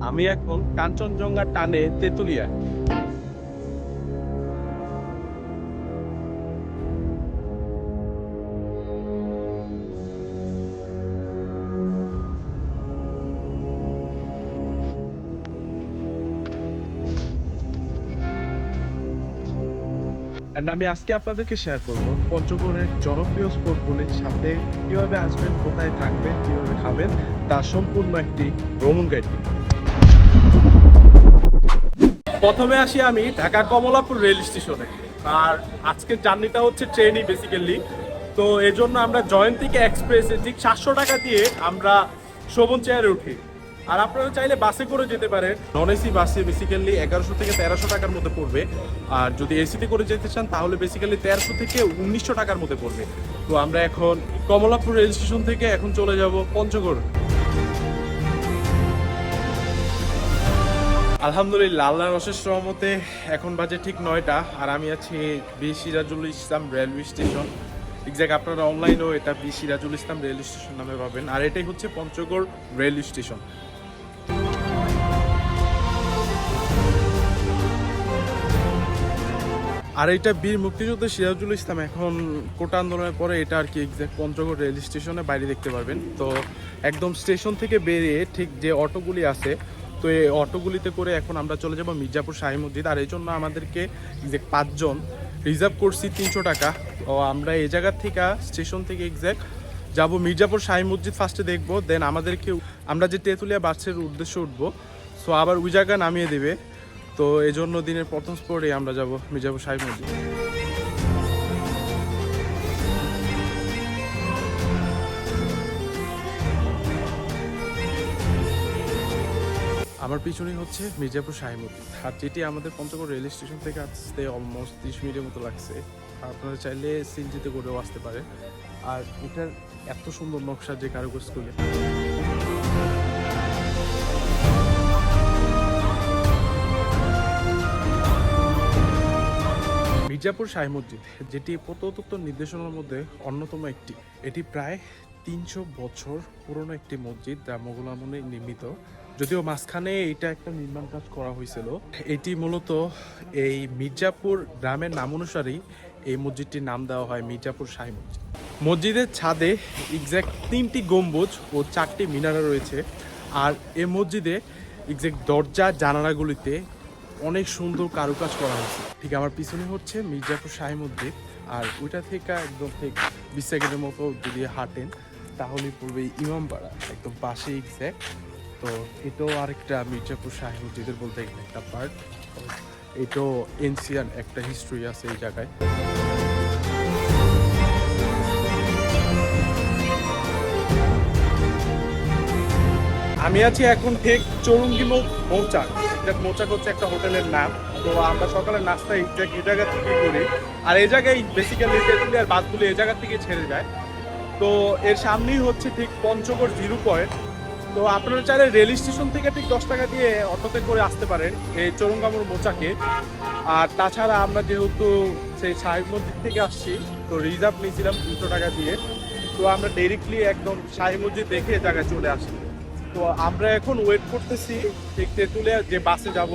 আমি এখন কাঞ্চনজঙ্ঘা টানে তেতুলিয়া। And আমি আজকে আপনাদেরকে শেয়ার করব পঞ্চগড়ের জনপ্রিয় স্পটগুলির সাথে কিভাবে আসবেন, কোথায় থাকবেন, কিভাবে খাবেন, তার সম্পূর্ণ একটি ভ্রমণ গাইড। প্রথমে আসি আমি ঢাকা কমলাপুর রেল স্টেশনে। আর আজকের জার্নিটা হচ্ছে ট্রেনই বেসিক্যালি। তো এই জন্য আমরা জয়ন্তিকা এক্সপ্রেসে ঠিক 700 টাকা দিয়ে আমরা শোভন চেয়ারে উঠি। আর আপনারা চাইলে বাসে করে যেতে পারেন। নন এসি বাসে বেসিক্যালি 1100 থেকে 1300 টাকার মধ্যে পড়বে। আর যদি এসিতে করে যেতে চান তাহলে বেসিক্যালি 1300 থেকে 1900 টাকার মধ্যে পড়বে। তো আমরা এখন কমলাপুর রেল স্টেশন থেকে এখন চলে যাব পঞ্চগড়। আলহামদুলিল্লাহ, আল্লাহর অশেষ রহমতে এখন বাজে ঠিক 9টা। আর আমি আছি B Sirajul Islam railway station. Exact আপনারা অনলাইনেও এটা B Sirajul Islam rail station নামে পাবেন। আর এটাই হচ্ছে পঞ্চগড় রেল স্টেশন। আর এটা বীর মুক্তিযোদ্ধা সিরাজুল ইসলাম এখন কোটা আন্দোলনের পরে এটা আর কি এক্স্যাক্ট পঞ্চগড় রেল স্টেশনে বাইরে দেখতে পারবেন। তো একদম স্টেশন থেকে বেরিয়ে ঠিক যে অটোগুলি আছে, তো এই অটোগুলিতে করে এখন আমরা চলে যাব মির্জাপুর শাহী মসজিদ। আর এই জন্য আমাদেরকে এক্স্যাক্ট 5 জন রিজার্ভ করছি 300 টাকা। ও আমরা এই জায়গা থেকে স্টেশন থেকে এক্স্যাক্ট যাব মির্জাপুর শাহী মসজিদ ফার্স্টে দেখবো, দেন আমাদেরকে আমরা যে তেঁতুলিয়া বাসের উদ্দেশ্যে উঠবো, সো আবার ওই জায়গা নামিয়ে দেবে। তো এই জন্য দিনের প্রথম স্পটে আমরা যাব মির্জাপুর শাহী মসজিদ। আমার পিছনেই হচ্ছে মির্জাপুর শাহী মসজিদ। আর যেটি আমাদের পঞ্চগড় রেল স্টেশন থেকে আসতে অলমোস্ট 30 মিনিটের মতো লাগছে। আর আপনারা চাইলে সিএনজিতে করেও আসতে পারে। আর এটার এত সুন্দর নকশা যে কারুকাজ করলে মির্জাপুর শাহী মসজিদ, যেটি প্রত্নতত্ত্ব নির্দেশনার মধ্যে অন্যতম একটি। এটি প্রায় 300 বছর পুরনো একটি মসজিদ যা মোগল আমলে নির্মিত। যদিও মাঝখানে এইটা একটা নির্মাণ কাজ করা হয়েছিল। এটি মূলত এই মির্জাপুর গ্রামের নাম অনুসারেই এই মসজিদটির নাম দেওয়া হয় মির্জাপুর শাহী মসজিদ। মসজিদের ছাদে এক্স্যাক্ট 3টি গম্বুজ ও 4টি মিনারা রয়েছে। আর এই মসজিদে এক্স্যাক্ট দরজা জানালাগুলিতে অনেক সুন্দর কারুকাজ করা হয়েছে। ঠিক আমার পিছনে হচ্ছে মির্জাপুর শাহী মসজিদ। আর ওইটা থেকে একদম ঠিক 20 সেকেন্ডের মতো যদি হাঁটেন তাহলে পড়বে ইমামবাড়া, একদম পাশে এক্স্যাক্ট। তো এটাও আরেকটা মির্জাপুর শাহী মসজিদের বলতে গেলে একটা পার্ট। এটাও এনসিয়ান একটা হিস্ট্রি আছে এই জায়গায়। আমি আছি এখন ঠিক চৌরঙ্গি মৌচাক। এটা মৌচাক হচ্ছে একটা হোটেলের নাম। তো আমরা সকালে নাস্তা এই জায়গা থেকে করি। আর এই জায়গায় বেসিক্যালি তেঁতুলিয়ার বাসগুলো এই জায়গা থেকে ছেড়ে যায়। তো এর সামনেই হচ্ছে ঠিক পঞ্চগড় জিরো পয়েন্ট। তো আপনারা চাইলে রেল স্টেশন থেকে ঠিক 10 টাকা দিয়ে অটোতে করে আসতে পারেন এই চৌরঙ্গামুর মোচাকে। আর তাছাড়া আমরা যেহেতু সেই শাহী মসজিদ থেকে আসছি, তো রিজার্ভ নিয়েছিলাম 300 টাকা দিয়ে। তো আমরা ডাইরেক্টলি একদম শাহী মসজিদ দেখে এই জায়গায় চলে আসি। তো আমরা এখন ওয়েট করতেছি ঠিক তেঁতুলিয়া যে বাসে যাব,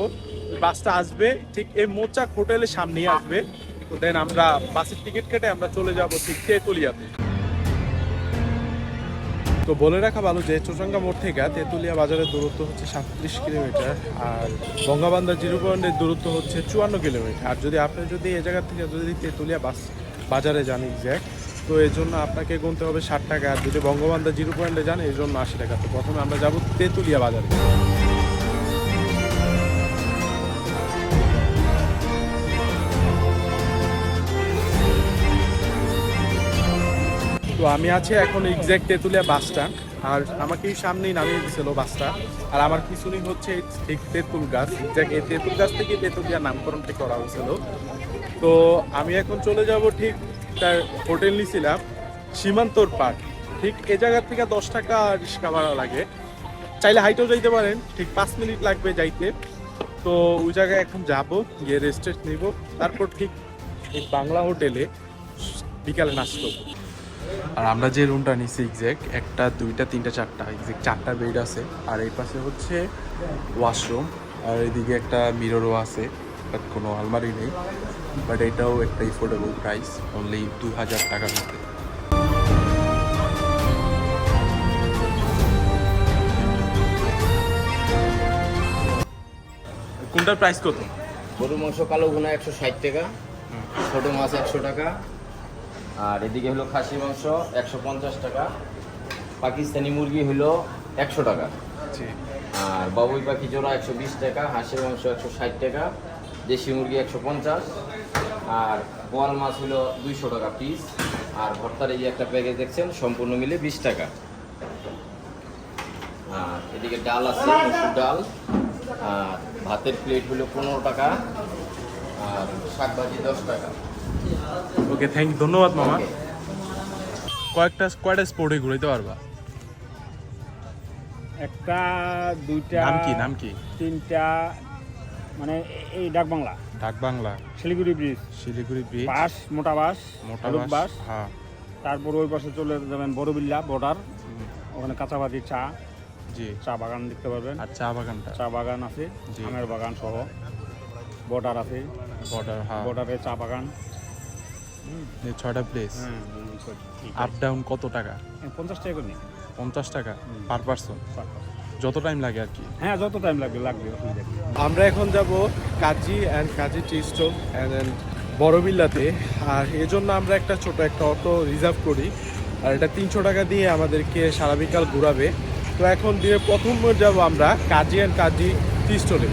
বাসটা আসবে ঠিক এই মোচাক হোটেলের সামনেই আসবে। তো দেন আমরা বাসের টিকিট কেটে আমরা চলে যাব ঠিক তেঁতুলিয়াতে। তো বলে রাখা ভালো যে চৌরঙ্গা মোড় থেকে তেঁতুলিয়া বাজারের দূরত্ব হচ্ছে 37 কিলোমিটার। আর বঙ্গাবান্ধা জিরো পয়েন্টের দূরত্ব হচ্ছে 54 কিলোমিটার। আর যদি আপনি যদি এই জায়গা থেকে যদি তেঁতুলিয়া বাজারে যান এক্স্যাক্ট, তো এই জন্য আপনাকে গুনতে হবে 60 টাকা। আর যদি বঙ্গবান্ধা জিরো পয়েন্টে যান এই জন্য 80 টাকা। তো প্রথমে আমরা যাব তেঁতুলিয়া বাজারে। তো আমি আছি এখন এক্স্যাক্ট তেঁতুলিয়া বাস স্ট্যান্ড। আর আমাকে সামনেই নামিয়ে দিয়েছিল বাসটা। আর আমার পিছনেই হচ্ছে ঠিক তেঁতুল গাছ। এক্স্যাক্ট এই তেঁতুল গাছ থেকে তেঁতুলিয়া নামকরণটি করা হয়েছিল। তো আমি এখন চলে যাব ঠিক তার হোটেল নিয়েছিলাম সীমান্তর পার্ক। ঠিক এ জায়গা থেকে 10 টাকা রিক্সা ভাড়া লাগে। চাইলে হাইটেও যাইতে পারেন, ঠিক 5 মিনিট লাগবে যাইতে। তো ওই জায়গায় এখন যাব, গিয়ে রেস্ট নিব, তারপর ঠিক এই বাংলা হোটেলে বিকালে নাস্তা করব। আর আমরা যে রুমটা নিছি এক্স্যাক্ট 1টা 2টা 3টা 4টা এক্স্যাক্ট 4টা বেড আছে। আর এই পাশে হচ্ছে ওয়াশরুম, আর এদিকে একটা মিররও আছে, বাট কোনো আলমারি নেই। বাট এটাও একটা এফোর্ডেবল প্রাইস, অনলি 2000 টাকার মধ্যে। কোনটার প্রাইস কত? গরুর মাংস কালো ভুনা 160 টাকা, ছোট মাছ 100 টাকা, আর এদিকে হলো খাসি মাংস 150 টাকা, পাকিস্তানি মুরগি হলো 100 টাকা, আর বাবুই পাখি জোড়া 120 টাকা, হাঁসের মাংস 160 টাকা, দেশি মুরগি 150, আর বোয়াল মাছ হলো 200 টাকা পিস, আর ভর্তার এই যে একটা প্যাকেজ দেখছেন সম্পূর্ণ মিলে 20 টাকা। আর এদিকে ডাল আছে, মসুর ডাল, আর ভাতের প্লেট হলো 15 টাকা, আর শাকভাজি 10 টাকা। ওকে, থ্যাংক ইউ, ধন্যবাদ মামা। কয়টা স্পোর্টে ঘুরাইতে পারবা? একটা, দুইটা, নাম কি? তিনটা, মানে এই ডাক বাংলা, শিলিগুড়ি ব্রিজ, বাস, মোটা বাস, হ্যাঁ। তারপর ওই পাশে চলে যাবেন বড়বিল্লা বর্ডার, ওখানে কাঁচাবাজি চা, জি, চা বাগান দেখতে পারবেন। আর চা বাগান আছে, জি, আমের বাগান সহ, বর্ডার আছে, হ্যাঁ, বর্ডারে চা বাগান। 6টা প্লেস। আপ ডাউন কত টাকা? 50 টাকা করে নিই। 50 টাকা পার পারসন, যত টাইম লাগে আর কি। হ্যাঁ, যত টাইম লাগবে অসুবিধা নেই। আমরা এখন যাব Kazi and Kazi tea stall and বড়বিল্লাতে। আর এজন্য আমরা একটা ছোট একটা অটো রিজার্ভ করি, আর এটা 300 টাকা দিয়ে আমাদেরকে সারা বিকাল ঘুরাবে। তো এখন দিয়ে প্রথম যাব আমরা কাজী অ্যান্ড কাজী টি স্টলে।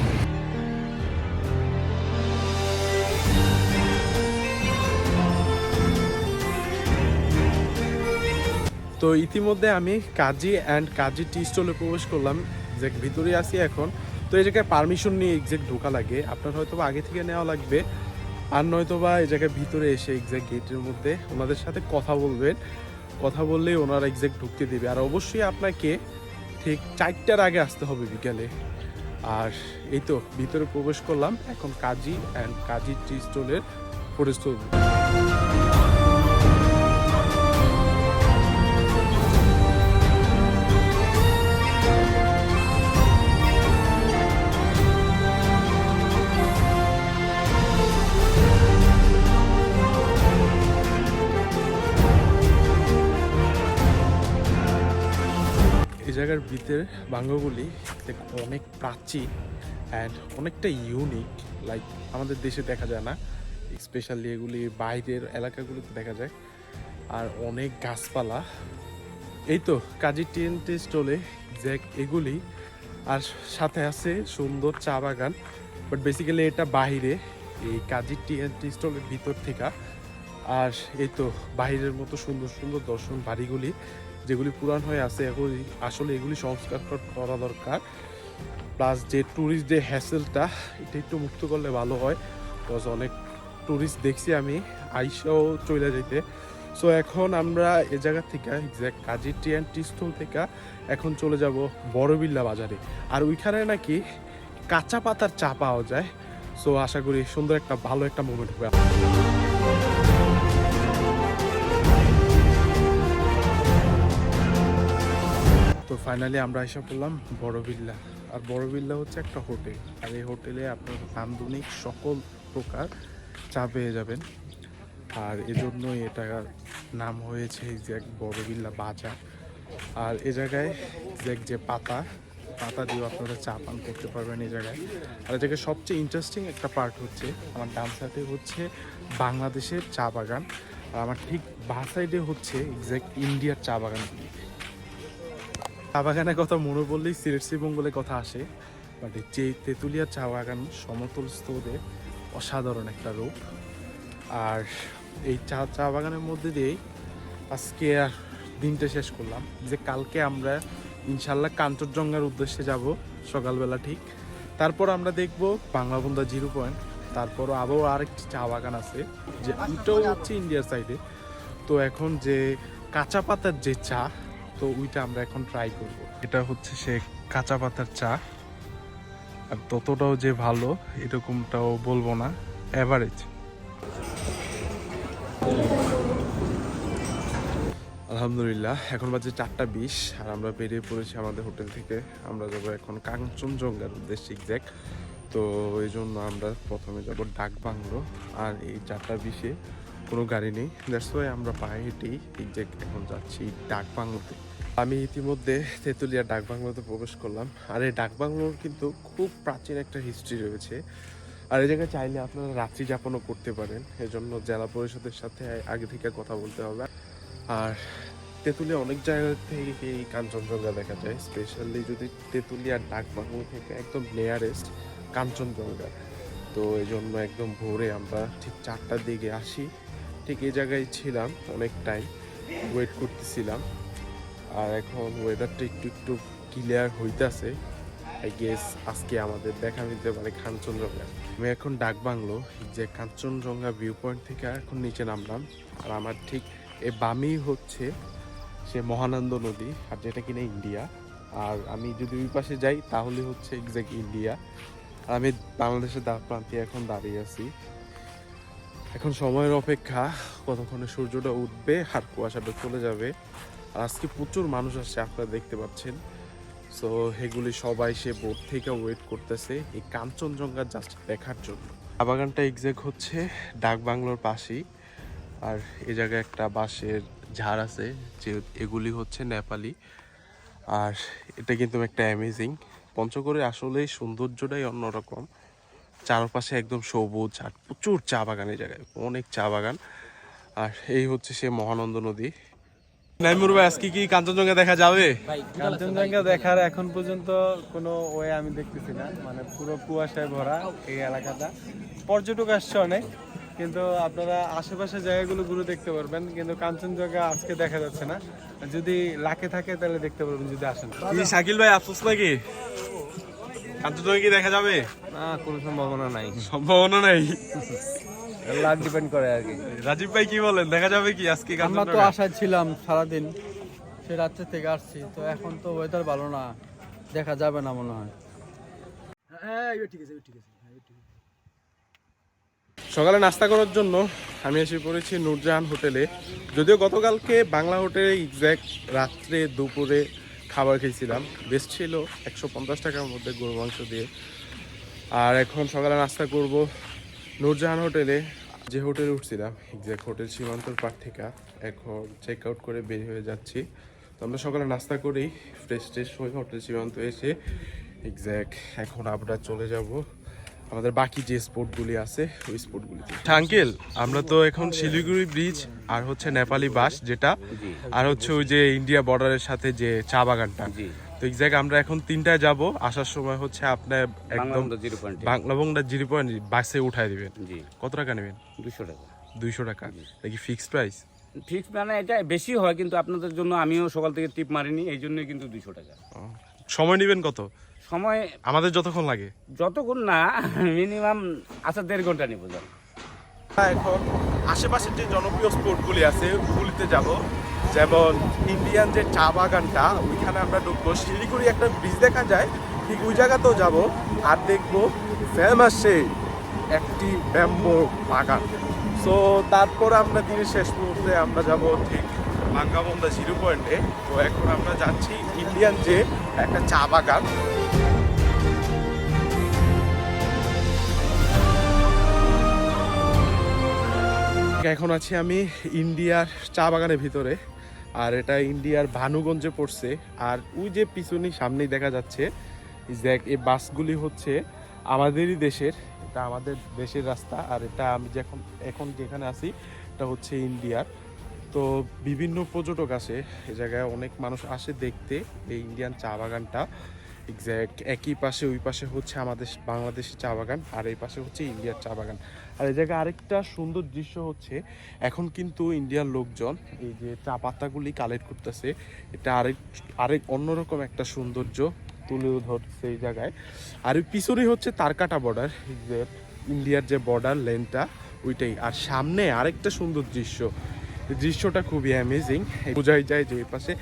তো ইতিমধ্যে আমি কাজী অ্যান্ড কাজী টি স্টলে প্রবেশ করলাম, যে ভিতরে আছি এখন। তো এই জায়গায় পারমিশন নিয়ে এক্সাক্ট ঢোকা লাগে, আপনার হয়তো বা আগে থেকে নেওয়া লাগবে, আর নয়তো বা এই জায়গায় ভিতরে এসে এক্সাক্ট গেটের মধ্যে ওনাদের সাথে কথা বলবেন, কথা বললেই ওনারা এক্সাক্ট ঢুকতে দেবে। আর অবশ্যই আপনাকে ঠিক 4টার আগে আসতে হবে বিকালে। আর এই তো ভিতরে প্রবেশ করলাম, এখন কাজী অ্যান্ড কাজী টি স্টলের প্রবেশ করব। জায়গার ভিতরে বাংলোগুলি অনেক প্রাচীন অ্যান্ড অনেকটা ইউনিক, লাইক আমাদের দেশে দেখা যায় না, স্পেশালি এগুলি বাইরের এলাকাগুলিতে দেখা যায়। আর অনেক গাছপালা। এই তো কাজী টি স্টলে এগুলি, আর সাথে আছে সুন্দর চা বাগান। বাট বেসিক্যালি এটা বাহিরে, এই কাজী টি স্টলের ভিতর থেকে। আর এই তো বাহিরের মতো সুন্দর সুন্দর দর্শন বাড়িগুলি, যেগুলি পুরান হয়ে আছে, এগুলি আসলে এগুলি সংস্কার করা দরকার। প্লাস যে ট্যুরিস্ট যে হ্যাসেলটা, এটা একটু মুক্ত করলে ভালো হয়, বিকজ অনেক ট্যুরিস্ট দেখছি আমি আইসাও চলে যেতে। সো এখন আমরা এ জায়গা থেকে এক্স্যাক্ট কাজী টি স্টল থেকে এখন চলে যাব বড়বিল্লা বাজারে। আর ওইখানে নাকি কাঁচা পাতার চা পাওয়া যায়। সো আশা করি সুন্দর একটা ভালো একটা মুভমেন্ট হবে। তো ফাইনালি আমরা এসে পড়লাম বড়বিল্লা। আর বড়বিল্লা হচ্ছে একটা হোটেল, আর এই হোটেলে আপনার নান্দনিক সকল প্রকার চা পেয়ে যাবেন। আর এজন্যই এটার নাম হয়েছে এক্স্যাক্ট বড়বিল্লা বাজার। আর এ জায়গায় যে পাতা দিয়েও আপনারা চা পান করতে পারবেন এই জায়গায়। আর এই জায়গায় সবচেয়ে ইন্টারেস্টিং একটা পার্ট হচ্ছে, আমার ডান সাইডে হচ্ছে বাংলাদেশের চা বাগান, আর আমার ঠিক বাঁ সাইডে হচ্ছে এক্স্যাক্ট ইন্ডিয়ার চা বাগানগুলি। চা বাগানের কথা মনে বললেই সিলেট শ্রীমঙ্গলের কথা আসে, বাট যে তেঁতুলিয়ার চা বাগান সমতল স্তরে অসাধারণ একটা রূপ। আর এই চা বাগানের মধ্যে দিয়েই আজকে আর দিনটা শেষ করলাম, যে কালকে আমরা ইনশাল্লাহ কাঞ্চনজঙ্ঘার উদ্দেশ্যে যাব সকালবেলা ঠিক। তারপর আমরা দেখব বাংলাবন্ধা 0 পয়েন্ট, তারপর আরও আরেকটি চা বাগান আছে, যে ওইটাও হচ্ছে ইন্ডিয়ার সাইডে। তো এখন যে কাঁচা পাতার যে চা, তো ওইটা আমরা এখন ট্রাই করব। এটা হচ্ছে সে কাঁচা পাতার চা, আর ততটাও যে ভালো এরকমটাও বলবো না, অ্যাভারেজ। আলহামদুলিল্লাহ এখন বাজে 4:20 আর আমরা বেরিয়ে পড়েছি আমাদের হোটেল থেকে। আমরা যাবো এখন কাঞ্চনজঙ্ঘার উদ্দেশ্যে এক্স্যাক্ট। তো এই জন্য আমরা প্রথমে যাব ডাক বাংলো। আর এই 4:20-এ কোনো গাড়ি নেই, দ্যাটস ওয়াই আমরা পায়ে হেঁটেই এক্স্যাক্ট এখন যাচ্ছি ডাক বাংলোতে। আমি ইতিমধ্যে তেঁতুলিয়া ডাক বাংলোতে প্রবেশ করলাম। আর এই ডাক বাংলোর কিন্তু খুব প্রাচীন একটা হিস্ট্রি রয়েছে। আর এই জায়গায় চাইলে আপনারা রাত্রি যাপনও করতে পারেন, এজন্য জেলা পরিষদের সাথে আগে থেকে কথা বলতে হবে। আর তেঁতুলিয়া অনেক জায়গা থেকে এই কাঞ্চনজঙ্ঘা দেখা যায়, স্পেশালি যদি তেঁতুলিয়ার ডাক বাংলো থেকে একদম নিয়ারেস্ট কাঞ্চনজঙ্ঘা। তো এই জন্য একদম ভোরে আমরা ঠিক 4টার দিকে আসি, ঠিক এই জায়গায় ছিলাম অনেক টাইম, ওয়েট করতেছিলাম। আর এখন ওয়েদারটা একটু একটু ক্লিয়ার হইতেছে, আই গেস আজকে আমাদের দেখা মিলতে পারে কাঞ্চনজঙ্ঘা। আমি এখন ডাক বাংলো যে কাঞ্চনজঙ্ঘা ভিউ পয়েন্ট থেকে এখন নিচে নামলাম। আর আমার ঠিক এ বামেই হচ্ছে সে মহানন্দ নদী, আর যেটা কিনা ইন্ডিয়া। আর আমি যদি ওই পাশে যাই তাহলে হচ্ছে এক্স্যাক্ট ইন্ডিয়া। আর আমি বাংলাদেশের দ্বার প্রান্তে এখন দাঁড়িয়ে আছি। এখন সময়ের অপেক্ষা, কতক্ষণে সূর্যটা উঠবে আর কুয়াশাটা চলে যাবে। আর আজকে প্রচুর মানুষ আসছে, আপনারা দেখতে পাচ্ছেন। সো এগুলি সবাই সে বোট থেকে ওয়েট করতেছে এই কাঞ্চনজঙ্ঘা জাস্ট দেখার জন্য। চা বাগানটা এক্স্যাক্ট হচ্ছে ডাক বাংলোর পাশেই। আর এই জায়গায় একটা বাঁশের ঝাড় আছে, যে এগুলি হচ্ছে নেপালি। আর এটা কিন্তু একটা অ্যামেজিং। পঞ্চগড়ে আসলে সৌন্দর্যটাই অন্যরকম, চারপাশে একদম সবুজ আর প্রচুর চা বাগান, এই জায়গায় অনেক চা বাগান। আর এই হচ্ছে সে মহানন্দ নদী। নাইমুর ভাই, আজকে কি কাঞ্চনজঙ্ঘা দেখা যাবে? কাঞ্চনজঙ্ঘা দেখার এখন পর্যন্ত কোনো ওয়ে আমি দেখতেছি না, মানে পুরো কুয়াশায় ভরা এই এলাকাটা। পর্যটক আসছে অনেক, কিন্তু আপনারা আশেপাশে জায়গাগুলো ঘুরে দেখতে পারবেন, কিন্তু কাঞ্চনজঙ্ঘা আজকে দেখা যাচ্ছে না। যদি লাকে থাকে তাহলে দেখতে পারবেন যদি আসেন। কি শাকিল ভাই, আফসোস নাকি কাঞ্চনজঙ্ঘা কি দেখা যাবে? না, কোনো সম্ভাবনা নাই। সম্ভাবনা নাই, লাক ডিপেন্ড করে আর কি। রাজীব ভাই কি বলেন, দেখা যাবে কি আজকে আমরা তো কাঞ্চনজঙ্ঘা? আশায় ছিলাম সারাদিন, সে রাত্রে থেকে আসছি, তো এখন তো ওয়েদার ভালো না, দেখা যাবে না মনে হয়। সকালে নাস্তা করার জন্য আমি এসে পড়েছি নূরজাহান হোটেলে। যদিও গতকালকে বাংলা হোটেলে এক্স্যাক্ট রাত্রে দুপুরে খাবার খেয়েছিলাম, বেস্ট ছিল 150 টাকার মধ্যে গরু মাংস দিয়ে। আর এখন সকালে নাস্তা করব নূরজাহান হোটেলে, যে হোটেলে উঠছিলাম এক্স্যাক্ট হোটেল সীমান্তর পার থেকে। এখন চেক আউট করে বের হয়ে যাচ্ছি। তো আমরা সকালে নাস্তা করেই ফ্রেশ হয়ে হোটেল সীমান্ত এসে এক্স্যাক্ট এখন আমরা চলে যাব আমাদের বাকি যে স্পোর্টগুলি আছে ওই স্পোর্টগুলিতে। আঙ্কেল, আমরা তো এখন শিলিগুড়ি ব্রিজ আর হচ্ছে নেপালি বাস যেটা, আর হচ্ছে ওই যে ইন্ডিয়া বর্ডারের সাথে যে চা বাগানটা, তো এক্স্যাক্ট আমরা এখন 3টায় যাব। আসার সময় হচ্ছে আপনার একদম বাংলাবঙ্গা জিরো পয়েন্ট বাসে উঠাই দিবেন। কত টাকা নেবেন? 200 টাকা। 200 টাকা নাকি ফিক্সড প্রাইস? ফিক্স মানে এটা বেশি হয়, কিন্তু আপনাদের জন্য আমিও সকাল থেকে টিপ মারিনি, এই জন্যই কিন্তু 200 টাকা। সময় নেবেন কত? সময় আমাদের যতক্ষণ লাগে। যতক্ষণ না, মিনিমাম 1.5 ঘন্টা নিব। এখন আশেপাশের যে জনপ্রিয় স্পোর্টগুলি আছে ওগুলিতে যাব, যেমন ইন্ডিয়ান যে চা বাগানটা ওইখানে আমরা ঢুকবো। শিলিগুড়ি একটা ব্রিজ দেখা যায়, ঠিক ওই জায়গাতেও যাব। আর দেখবো ফেমাস সেই একটি ব্যাম্বো বাগান। সো তারপর আমরা দিনের শেষ মুহূর্তে আমরা যাব ঠিক বাঙ্গাবন্ধা জিরো পয়েন্টে। তো এখন আমরা যাচ্ছি ইন্ডিয়ান যে একটা চা বাগান। এখন আছি আমি ইন্ডিয়ার চা বাগানের ভিতরে, আর এটা ইন্ডিয়ার ভানুগঞ্জে পড়ছে। আর ওই যে পিছনে সামনেই দেখা যাচ্ছে এই বাসগুলি হচ্ছে আমাদেরই দেশের, এটা আমাদের দেশের রাস্তা। আর এটা আমি এখন যেখানে আছি এটা হচ্ছে ইন্ডিয়ার। তো বিভিন্ন পর্যটক আসে এই জায়গায়, অনেক মানুষ আসে দেখতে এই ইন্ডিয়ান চা বাগানটা। এক্স্যাক্ট একই পাশে ওই পাশে হচ্ছে আমাদের বাংলাদেশের চা বাগান, আর এই পাশে হচ্ছে ইন্ডিয়ার চা বাগান। আর এই জায়গায় আরেকটা সুন্দর দৃশ্য হচ্ছে, এখন কিন্তু ইন্ডিয়ার লোকজন এই যে চা পাতাগুলি কালেক্ট করতেছে। এটা আরেক অন্যরকম একটা সৌন্দর্য তুলে ধরছে এই জায়গায়। আর ওই পিছনেই হচ্ছে তারকাটা বর্ডার, যে ইন্ডিয়ার যে বর্ডার লেনটা ওইটাই। আর সামনে আরেকটা সুন্দর দৃশ্য, দৃশ্যটা খুবই অ্যামেজিং। বোঝাই যায় যে এই পাশে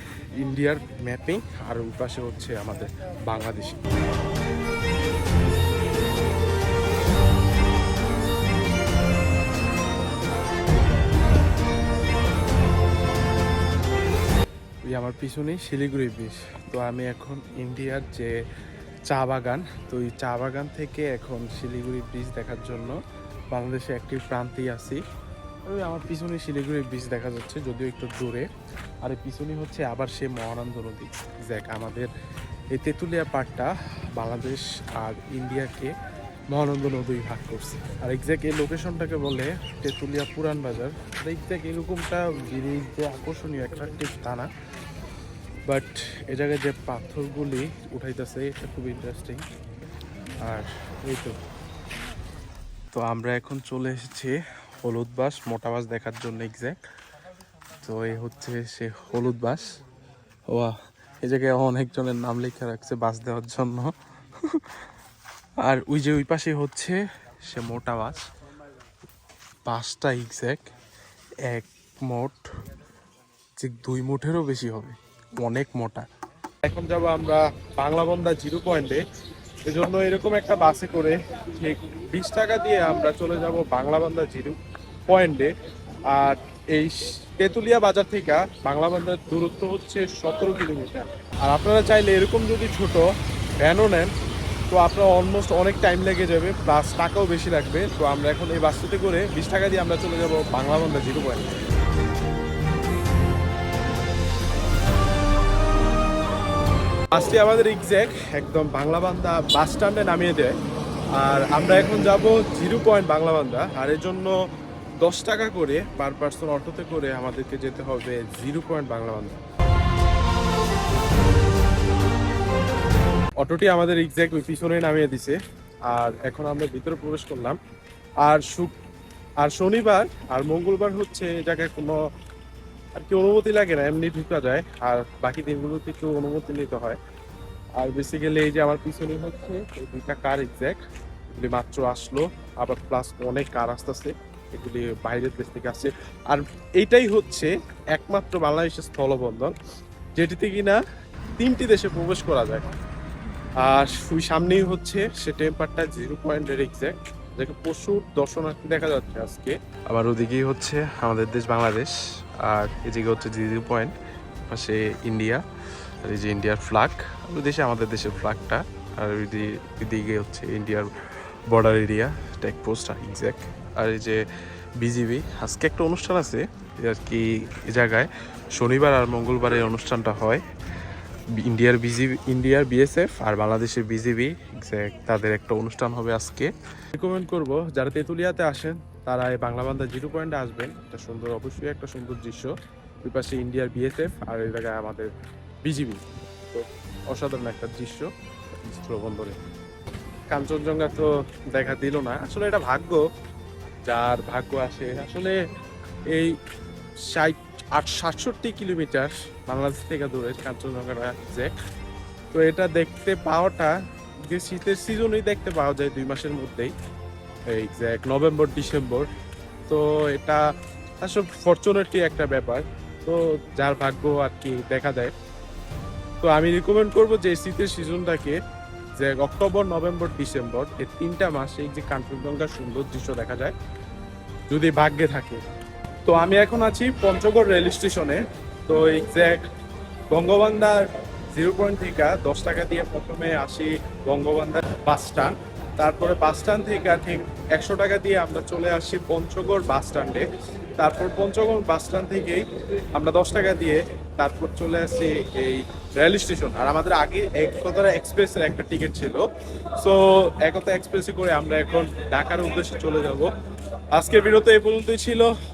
ইন্ডিয়ার ম্যাপিং আর ওই পাশে হচ্ছে আমাদের বাংলাদেশি। যে আমার পিছনেই শিলিগুড়ি ব্রিজ। তো আমি এখন ইন্ডিয়ার যে চা বাগান, তো এই চা বাগান থেকে এখন শিলিগুড়ি ব্রিজ দেখার জন্য বাংলাদেশে একটি প্রান্তেই আছি। ওই আমার পিছনে শিলিগুড়ি ব্রিজ দেখা যাচ্ছে, যদিও একটু দূরে। আর এই পিছনে হচ্ছে আবার সে মহানন্দ নদী। এক্স্যাক্ট আমাদের এই তেঁতুলিয়া পাড়টা বাংলাদেশ আর ইন্ডিয়াকে মহানন্দ নদী ভাগ করছে। আর এক্স্যাক্ট এই লোকেশনটাকে বলে তেঁতুলিয়া পুরান বাজার। আর এক্স্যাক্ট এরকমটা ব্রিজ যে আকর্ষণীয় অ্যাট্রাকটিভ তা না, বাট এ জায়গায় যে পাথরগুলি উঠাইতেছে এটা খুব ইন্টারেস্টিং। আর এই তো আমরা এখন চলে এসেছি হলুদ বাস, মোটা বাস দেখার জন্য এক্স্যাক্ট। তো এই হচ্ছে সে হলুদ বাস। ও এই জায়গায় অনেকজনের নাম লেখা রাখছে বাস দেওয়ার জন্য। আর ওই যে ওই পাশে হচ্ছে সে মোটা বাস। বাসটা এক্স্যাক্ট এক মোট যে 2 মুঠেরও বেশি হবে, অনেক মোটা। এখন যাব আমরা বাংলাবন্ধা 0 পয়েন্টে। এজন্য এরকম একটা বাসে করে ঠিক 20 টাকা দিয়ে আমরা চলে যাব বাংলাবন্ধা 0 পয়েন্টে। আর এই তেঁতুলিয়া বাজার থেকে বাংলাবন্ধার দূরত্ব হচ্ছে 17 কিলোমিটার। আর আপনারা চাইলে এরকম যদি ছোট ভ্যানও নেন তো আপনার অলমোস্ট অনেক টাইম লেগে যাবে, প্লাস টাকাও বেশি লাগবে। তো আমরা এখন এই বাসটিতে করে 20 টাকা দিয়ে আমরা চলে যাব বাংলাবন্ধা 0 পয়েন্টে। বাসটি আমাদের এক্স্যাক্ট একদম বাংলাবান্ধা বাস স্ট্যান্ডে নামিয়ে দেয়। আর আমরা এখন যাব 0 পয়েন্ট বাংলাবান্ধা। আর এর জন্য 10 টাকা করে পার পার্সন অটোতে করে আমাদেরকে যেতে হবে 0 পয়েন্ট বাংলাবান্ধা। অটোটি আমাদের এক্স্যাক্ট ওই পিছনেই নামিয়ে দিছে। আর এখন আমরা ভিতরে প্রবেশ করলাম। আর শনিবার আর মঙ্গলবার হচ্ছে এই জায়গায় কোনো আর কি অনুমতি লাগে না, এমনি ঢুকা যায়। আর বাকি দিনগুলোতে একটু অনুমতি নিতে হয়। আর বেসিক্যালি এই যে আমার পিছনে হচ্ছে এই 2টা কার এক্স্যাক্ট, এগুলি মাত্র আসলো। আবার প্লাস অনেক কার আসতেছে, এগুলি বাইরের দেশ থেকে আসছে। আর এইটাই হচ্ছে একমাত্র বাংলাদেশের স্থলবন্দর যেটিতে কিনা 3টি দেশে প্রবেশ করা যায়। আর ওই সামনেই হচ্ছে সে টেম্পারটা 0 পয়েন্টের এক্স্যাক্ট, যেখানে প্রচুর দর্শনার্থী দেখা যাচ্ছে আজকে। আবার ওদিকেই হচ্ছে আমাদের দেশ বাংলাদেশ। আর এদিকে হচ্ছে 0 পয়েন্ট, পাশে ইন্ডিয়া। আর এই যে ইন্ডিয়ার ফ্ল্যাগ, ওই দেশে আমাদের দেশের ফ্ল্যাগটা। আর ওইদিকে হচ্ছে ইন্ডিয়ার বর্ডার এরিয়া চেকপোস্ট এক্স্যাক্ট। আর এই যে বিজিবি, আজকে একটা অনুষ্ঠান আছে আর কি এই জায়গায়। শনিবার আর মঙ্গলবার এই অনুষ্ঠানটা হয়। ইন্ডিয়ার বিএসএফ আর বাংলাদেশের বিজিবি এক্স্যাক্ট, তাদের একটা অনুষ্ঠান হবে আজকে। রিকমেন্ড করব যারা তেঁতুলিয়াতে আসেন তারা এই বাংলাবান্ধা 0 পয়েন্টে আসবেন। এটা সুন্দর, অবশ্যই একটা সুন্দর দৃশ্য। ওই পাশে ইন্ডিয়ার বিএসএফ আর এই জায়গায় আমাদের বিজিবি। তো অসাধারণ একটা দৃশ্য স্থলবন্দরে। কাঞ্চনজঙ্ঘা তো দেখা দিল না, আসলে এটা ভাগ্য, যার ভাগ্য আসে। আসলে এই 67 কিলোমিটার বাংলাদেশ থেকে দূরে কাঞ্চনজঙ্ঘাটা এক্স্যাক্ট। তো এটা দেখতে পাওয়াটা যে শীতের সিজনেই দেখতে পাওয়া যায় 2 মাসের মধ্যেই, এক্স্যাক্ট নভেম্বর ডিসেম্বর। তো এটা আসলে ফরচুনেটলি একটা ব্যাপার, তো যার ভাগ্য আর কি দেখা দেয়। তো আমি রিকমেন্ড করবো যে শীতের সিজনটাকে, যে অক্টোবর নভেম্বর ডিসেম্বর এই 3টা মাসে যে কাঞ্চনজঙ্ঘার সুন্দর দৃশ্য দেখা যায় যদি ভাগ্যে থাকে। তো আমি এখন আছি পঞ্চগড় রেল স্টেশনে। তো এক্স্যাক্ট বঙ্গবান্ধার 0 পয়েন্ট থেকে 10 টাকা দিয়ে প্রথমে আসি বঙ্গবান্ধার বাস স্ট্যান্ড। তারপরে বাস স্ট্যান্ড থেকে ঠিক 100 টাকা দিয়ে আমরা চলে আসি পঞ্চগড় বাস স্ট্যান্ডে। তারপর পঞ্চগড় বাস স্ট্যান্ড থেকেই আমরা 10 টাকা দিয়ে তারপর চলে আসি এই রেল স্টেশন। আর আমাদের আগে একতা এক্সপ্রেসের একটা টিকিট ছিল, সো একতা এক্সপ্রেসে করে আমরা এখন ঢাকার উদ্দেশ্যে চলে যাব। আজকের ভিডিও তো এই পর্যন্তই ছিল।